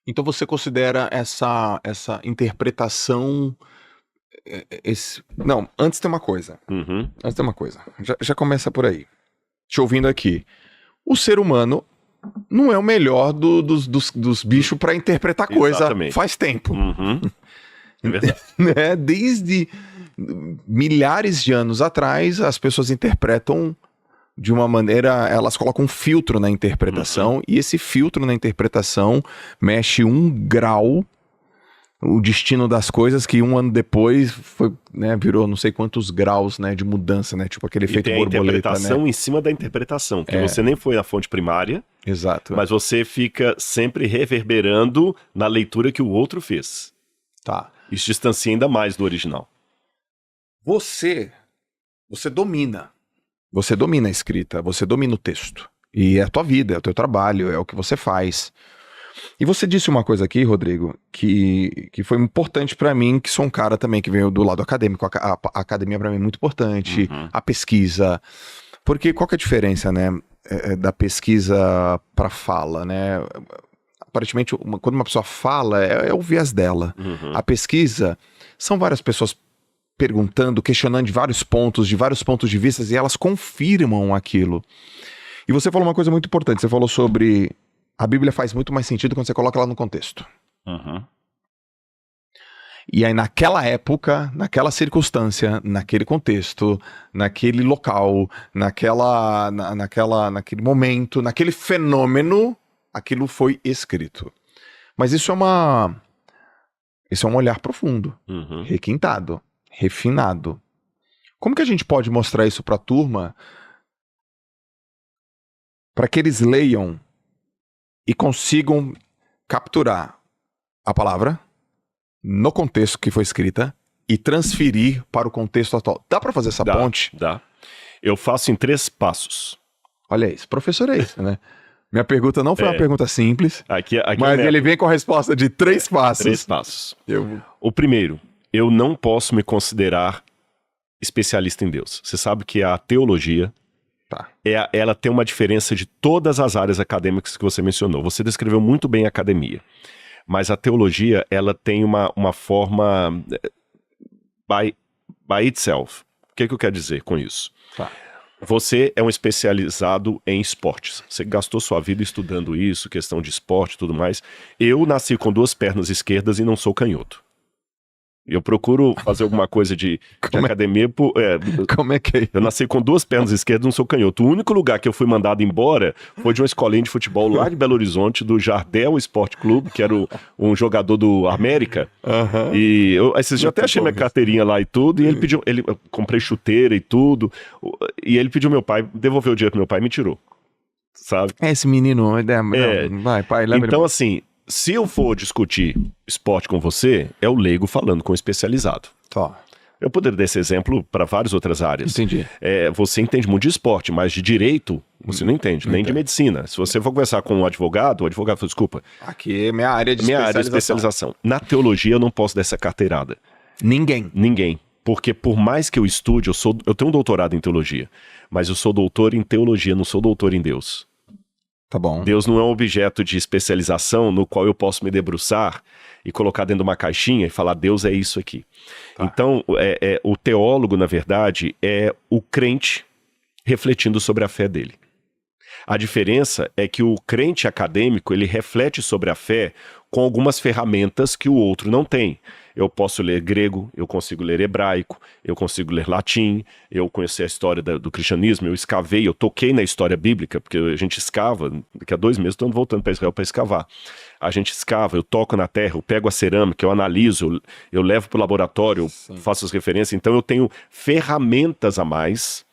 Então você considera essa interpretação. Não, antes tem uma coisa. Uhum. Antes tem uma coisa. Já começa por aí. Te ouvindo aqui. O ser humano não é o melhor dos bichos para interpretar coisa. Exatamente. Faz tempo. Uhum. É verdade. Né? Desde milhares de anos atrás, as pessoas interpretam de uma maneira, elas colocam um filtro na interpretação, e esse filtro na interpretação mexe 1 grau o destino das coisas, que 1 ano depois foi, né, virou não sei quantos graus, né, de mudança, né, tipo aquele efeito tem borboleta, a interpretação, né? em cima da interpretação, porque você nem foi à fonte primária, Exato. mas você fica sempre reverberando na leitura que o outro fez. Tá. Isso distancia ainda mais do original. Você domina. Você domina a escrita, você domina o texto. E é a tua vida, é o teu trabalho, é o que você faz. E você disse uma coisa aqui, Rodrigo, que foi importante pra mim, que sou um cara também que veio do lado acadêmico. A academia pra mim é muito importante, a pesquisa. Porque qual que é a diferença, né, da pesquisa pra fala, né? Aparentemente, quando uma pessoa fala, é o viés dela. A pesquisa são várias pessoas perguntando, questionando de vários pontos de vista, e elas confirmam aquilo. E você falou uma coisa muito importante, você falou sobre a Bíblia faz muito mais sentido quando você coloca ela no contexto. E aí naquela época, naquela circunstância, naquele contexto, naquele local, naquele momento, naquele fenômeno, aquilo foi escrito. Mas isso é um olhar profundo, requintado, refinado. Como que a gente pode mostrar isso para a turma para que eles leiam e consigam capturar a palavra no contexto que foi escrita e transferir para o contexto atual? Dá para fazer essa ponte? Dá. Eu faço em 3 passos. Olha isso, professor é isso, né? Minha pergunta não foi uma pergunta simples, aqui mas ele vem com a resposta de 3 passos. 3 passos. O primeiro, eu não posso me considerar especialista em Deus. Você sabe que a teologia, ela tem uma diferença de todas as áreas acadêmicas que você mencionou. Você descreveu muito bem a academia, mas a teologia, ela tem uma forma by itself. O que eu quero dizer com isso? Você é um especializado em esportes. Você gastou sua vida estudando isso, questão de esporte e tudo mais. Eu nasci com 2 pernas esquerdas e não sou canhoto. Eu procuro fazer alguma coisa de academia. Como é que é? Eu nasci com 2 pernas esquerdas e não sou canhoto. O único lugar que eu fui mandado embora foi de uma escolinha de futebol lá de Belo Horizonte, do Jardel Esporte Clube, que era um jogador do América. E esses dias até achei minha carteirinha lá e tudo. E ele pediu, eu comprei chuteira e tudo. E ele pediu meu pai, devolveu o dinheiro pro meu pai e me tirou. Sabe? Esse menino, vai, pai, lembra. Então, assim, se eu for discutir esporte com você, é o leigo falando com o especializado. Eu poderia dar esse exemplo para várias outras áreas. Entendi. Você entende muito de esporte, mas de direito você não entende, nem de medicina. Se você for conversar com um advogado, o advogado fala, desculpa. Aqui é minha área de especialização. Na teologia eu não posso dar essa carteirada. Ninguém. Porque por mais que eu estude, eu tenho um doutorado em teologia, mas eu sou doutor em teologia, não sou doutor em Deus. Tá bom. Deus não é um objeto de especialização no qual eu posso me debruçar e colocar dentro de uma caixinha e falar, Deus é isso aqui. Então, o teólogo, na verdade, é o crente refletindo sobre a fé dele. A diferença é que o crente acadêmico, ele reflete sobre a fé com algumas ferramentas que o outro não tem. Eu posso ler grego, eu consigo ler hebraico, eu consigo ler latim, eu conheci a história do cristianismo, eu escavei, eu toquei na história bíblica, porque a gente escava, daqui a 2 meses estou voltando para Israel para escavar. A gente escava, eu toco na terra, eu pego a cerâmica, eu analiso, eu levo para o laboratório, eu faço as referências, então eu tenho ferramentas a mais,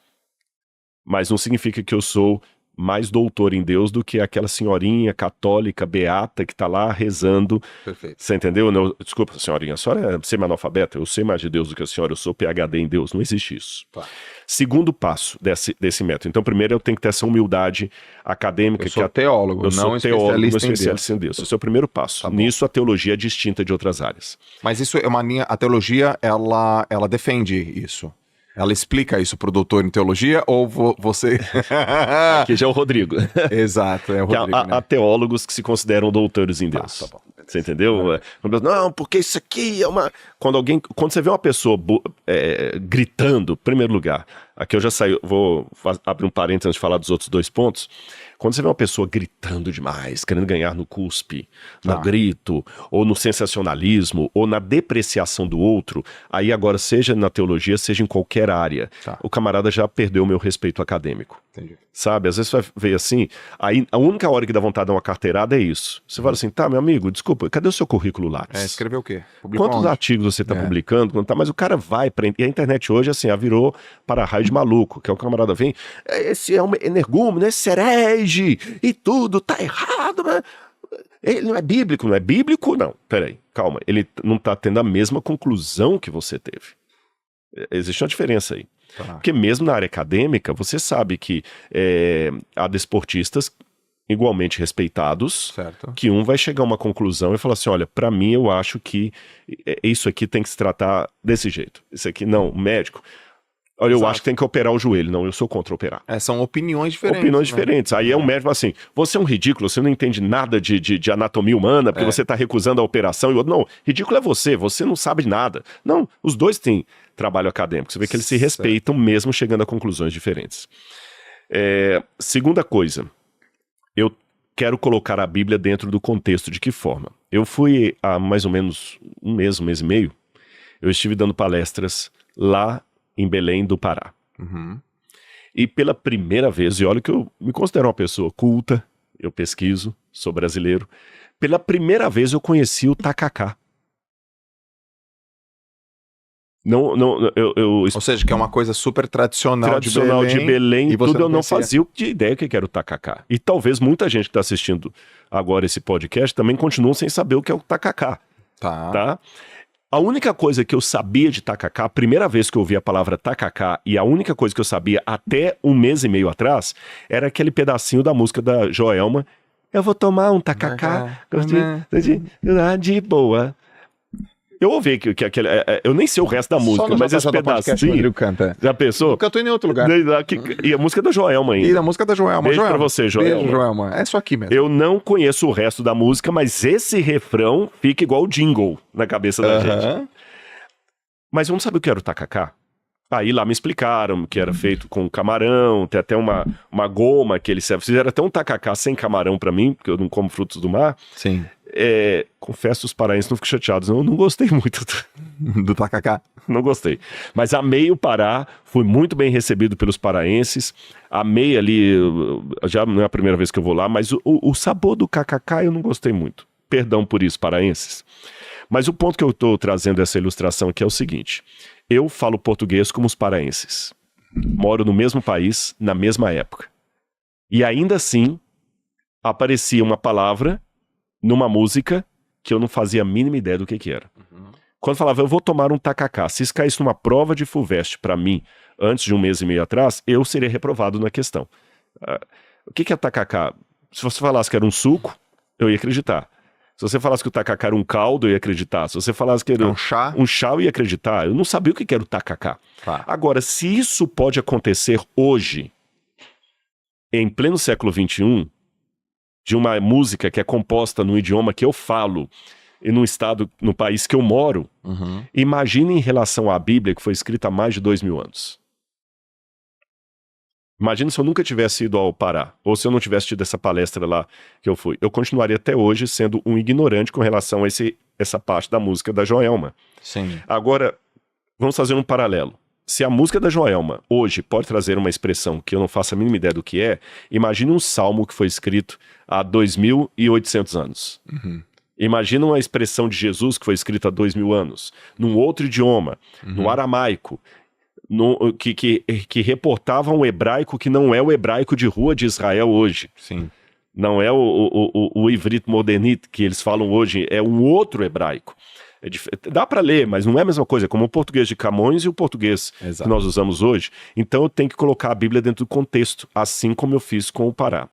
mas não significa que eu sou mais doutor em Deus do que aquela senhorinha católica beata que está lá rezando. Perfeito. Você entendeu? Desculpa, senhorinha, a senhora é semi-analfabeta, eu sei mais de Deus do que a senhora, eu sou PhD em Deus. Não existe isso. Segundo passo desse método. Então, primeiro eu tenho que ter essa humildade acadêmica. Eu sou teólogo, não especialista em Deus. Esse é o primeiro passo. Nisso a teologia é distinta de outras áreas. Mas isso é uma linha, a teologia, ela defende isso. Ela explica isso pro doutor em teologia ou você... Aqui já é o Rodrigo. Exato, é o Rodrigo. Há teólogos que se consideram doutores em Deus. Tá bom. Você entendeu? Não, porque isso aqui é uma... Quando você vê uma pessoa gritando, em primeiro lugar, aqui eu já saí, vou abrir um parênteses antes de falar dos outros 2 pontos. Quando você vê uma pessoa gritando demais, querendo ganhar no cuspe, no grito, ou no sensacionalismo, ou na depreciação do outro, aí agora, seja na teologia, seja em qualquer área, o camarada já perdeu o meu respeito acadêmico. Entendi. Sabe? Às vezes você vai ver assim, aí a única hora que dá vontade de dar uma carteirada é isso. Você fala assim, tá, meu amigo, desculpa, cadê o seu currículo Lattes? Escreveu o quê? Publicou Quantos onde? artigos você está publicando? Mas o cara vai pra... E a internet hoje, assim, virou para raio de maluco, que é o camarada vem, esse é um energúmeno, esse herege, e tudo tá errado, né? Ele não é bíblico, não é bíblico? Não, peraí, calma, ele não tá tendo a mesma conclusão que você teve. Existe uma diferença aí. Porque mesmo na área acadêmica, você sabe que há desportistas igualmente respeitados, certo, que um vai chegar a uma conclusão e falar assim, olha, pra mim eu acho que isso aqui tem que se tratar desse jeito. Isso aqui, não, médico, olha, eu acho que tem que operar o joelho. Não, eu sou contra operar. São opiniões diferentes. Opiniões diferentes. Aí é um médico assim, você é um ridículo, você não entende nada de anatomia humana, porque você está recusando a operação. E o outro, não, ridículo é você não sabe de nada. Não, os dois têm trabalho acadêmico. Você vê que eles se respeitam mesmo chegando a conclusões diferentes. Segunda coisa, eu quero colocar a Bíblia dentro do contexto. De que forma? Eu fui há mais ou menos um mês e meio, eu estive dando palestras lá em Belém do Pará. E pela primeira vez, e olha que eu me considero uma pessoa culta, eu pesquiso, sou brasileiro, pela primeira vez eu conheci o tacacá. Ou seja, que é uma coisa super tradicional de Belém, e tudo eu não fazia de ideia o que era o tacacá. E talvez muita gente que está assistindo agora esse podcast também continue sem saber o que é o tacacá. Tá? A única coisa que eu sabia de tacacá, a primeira vez que eu ouvi a palavra tacacá, e a única coisa que eu sabia até um mês e meio atrás, era aquele pedacinho da música da Joelma, eu vou tomar um tacacá, de boa. Eu ouvi que aquele... eu nem sei o resto da música, mas esse pedacinho... Canta. Já pensou? Porque eu tô em outro lugar. E a música da Joelma ainda. E a música da Joelma. Beijo pra você, Joelma. Beijo, Joelma. É isso aqui mesmo. Eu não conheço o resto da música, mas esse refrão fica igual o jingle na cabeça da gente. Mas eu não sabia o que era o tacacá. Aí lá me explicaram que era feito com camarão, tem até uma goma que eles fizeram até um tacacá sem camarão pra mim, porque eu não como frutos do mar. Sim. Confesso, os paraenses não ficam chateados, eu não gostei muito do tacacá. Não gostei. Mas amei o Pará, fui muito bem recebido pelos paraenses, amei ali, já não é a primeira vez que eu vou lá, mas o sabor do cacacá eu não gostei muito. Perdão por isso, paraenses. Mas o ponto que eu estou trazendo essa ilustração aqui é o seguinte, eu falo português como os paraenses, moro no mesmo país, na mesma época, e ainda assim aparecia uma palavra numa música que eu não fazia a mínima ideia do que era. Quando falava, eu vou tomar um tacacá, se isso caísse numa prova de FUVEST para mim, antes de um mês e meio atrás, eu seria reprovado na questão. O que é tacacá? Se você falasse que era um suco, eu ia acreditar. Se você falasse que o tacacá era um caldo, eu ia acreditar. Se você falasse que era um chá, eu ia acreditar. Eu não sabia o que era o tacacá. Agora, se isso pode acontecer hoje, em pleno século XXI, de uma música que é composta no idioma que eu falo e no país que eu moro, imagine em relação à Bíblia, que foi escrita há mais de 2000 anos. Imagina se eu nunca tivesse ido ao Pará, ou se eu não tivesse tido essa palestra lá que eu fui. Eu continuaria até hoje sendo um ignorante com relação a essa parte da música da Joelma. Sim. Agora, vamos fazer um paralelo. Se a música da Joelma hoje pode trazer uma expressão que eu não faço a mínima ideia do que é, imagine um salmo que foi escrito há 2.800 anos. Imagina uma expressão de Jesus que foi escrita há 2000 anos, num outro idioma, no aramaico, que reportava um hebraico que não é o hebraico de rua de Israel hoje. Sim. Não é o ivrit modernit que eles falam hoje, é um outro hebraico. Dá para ler, mas não é a mesma coisa, como o português de Camões e o português que nós usamos hoje. Então eu tenho que colocar a Bíblia dentro do contexto, assim como eu fiz com o Pará.